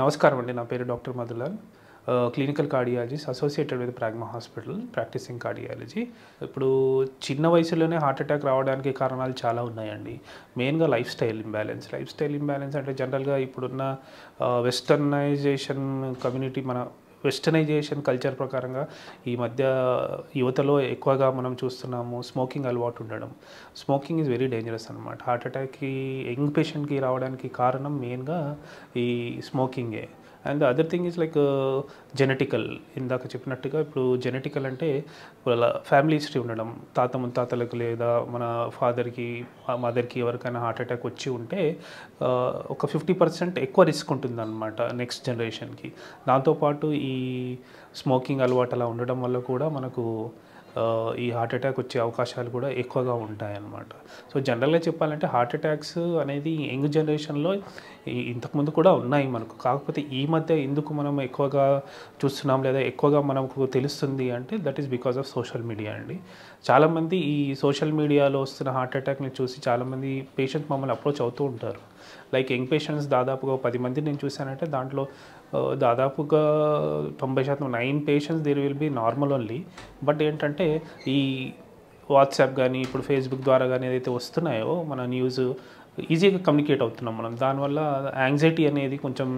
నమస్కారం అండి. నా పేరు doctor Madhulal. Clinical cardiologist associated with Pragma hospital practising cardiology. ఇప్పుడు చిన్న వయసులోనే హార్ట్ అటాక్ రావడానికి కారణాలు చాలా ఉన్నాయండి. మెయిన్‌గా లైఫ్ స్టైల్ ఇంబాలెన్స్ అంటే జనరల్‌గా ఇప్పుడున్న వెస్టర్నైజేషన్ కమ్యూనిటీ వెస్టర్నైజేషన్ కల్చర్ ప్రకారంగా ఈ మధ్య యువతలో ఎక్కువగా మనం చూస్తున్నాము స్మోకింగ్ అలవాటు ఉండడం. స్మోకింగ్ ఈజ్ వెరీ డేంజరస్ అనమాట. హార్ట్ అటాక్‌కి యంగ్ పేషెంట్‌కి రావడానికి కారణం మెయిన్‌గా ఈ స్మోకింగే. And the other thing is like genetical. ఇందాక చెప్పినట్టుగా ఇప్పుడు జెనెటికల్ అంటే వాళ్ళ ఫ్యామిలీ హిస్టరీ ఉండడం. ముత్తాతలకు లేదా మన ఫాదర్‌కి, మదర్‌కి ఎవరికైనా హార్ట్ అటాక్ వచ్చి ఉంటే ఒక 50% ఎక్కువ రిస్క్ ఉంటుందన్నమాట నెక్స్ట్ జనరేషన్‌కి. దాంతోపాటు ఈ స్మోకింగ్ అలవాటు అలా ఉండడం వల్ల కూడా మనకు ఈ హార్ట్ అటాక్ వచ్చే అవకాశాలు కూడా ఎక్కువగా ఉంటాయన్నమాట. సో జనరల్‌గా చెప్పాలంటే హార్ట్ అటాక్స్ అనేది యంగ్ జనరేషన్‌లో ఇంతకుముందు కూడా ఉన్నాయి మనకు. కాకపోతే ఈ మధ్య ఎందుకు మనం ఎక్కువగా చూస్తున్నాం లేదా ఎక్కువగా మనకు తెలుస్తుంది అంటే that is because of social media అండి. చాలామంది ఈ సోషల్ మీడియాలో వస్తున్న హార్ట్ అటాక్‌ని చూసి చాలామంది పేషెంట్స్ మమ్మల్ని అప్రోచ్ అవుతూ ఉంటారు. లైక్ యంగ్ పేషెంట్స్ దాదాపుగా 10 మంది నేను చూశానంటే దాంట్లో దాదాపుగా 90% 9 patients there will be normal only. But ఏంటంటే ఈ వాట్సాప్ కానీ ఇప్పుడు ఫేస్బుక్ ద్వారా కానీ ఏదైతే వస్తున్నాయో మన న్యూస్ ఈజీగా కమ్యూనికేట్ అవుతున్నాం మనం. దానివల్ల యాంగ్జైటీ అనేది కొంచెం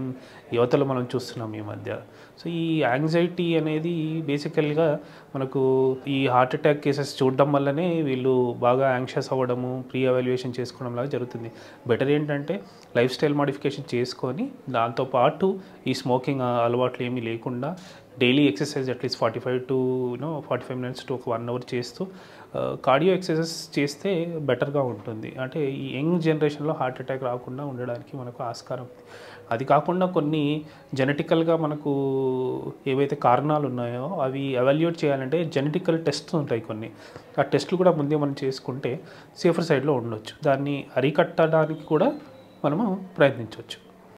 యువతలో మనం చూస్తున్నాం ఈ మధ్య. సో ఈ యాంగ్జైటీ అనేది బేసికల్గా మనకు ఈ హార్ట్ అటాక్ కేసెస్ చూడడం వల్లనే వీళ్ళు బాగా యాంగ్షియస్ అవ్వడము, ప్రీ ఎవాల్యుయేషన్ చేసుకోవడం లాగా జరుగుతుంది. బెటర్ ఏంటంటే లైఫ్ స్టైల్ మోడిఫికేషన్ చేసుకొని దాంతోపాటు ఈ స్మోకింగ్ అలవాట్లు ఏమీ లేకుండా daily exercise at least 45 minutes to ఒక 1 అవర్ చేస్తూ కార్డియో ఎక్సర్సైజెస్ చేస్తే బెటర్గా ఉంటుంది. అంటే ఈ యంగ్ జనరేషన్లో హార్ట్ అటాక్ రాకుండా ఉండడానికి మనకు ఆస్కారం ఉంది. అది కాకుండా కొన్ని జెనెటికల్గా మనకు ఏవైతే కారణాలు ఉన్నాయో అవి ఎవాల్యుయేట్ చేయాలంటే జెనెటికల్ టెస్ట్స్ ఉంటాయి కొన్ని. ఆ టెస్టులు కూడా ముందే మనం చేసుకుంటే సేఫర్ సైడ్లో ఉండొచ్చు. దాన్ని అరికట్టడానికి కూడా మనము ప్రయత్నించవచ్చు.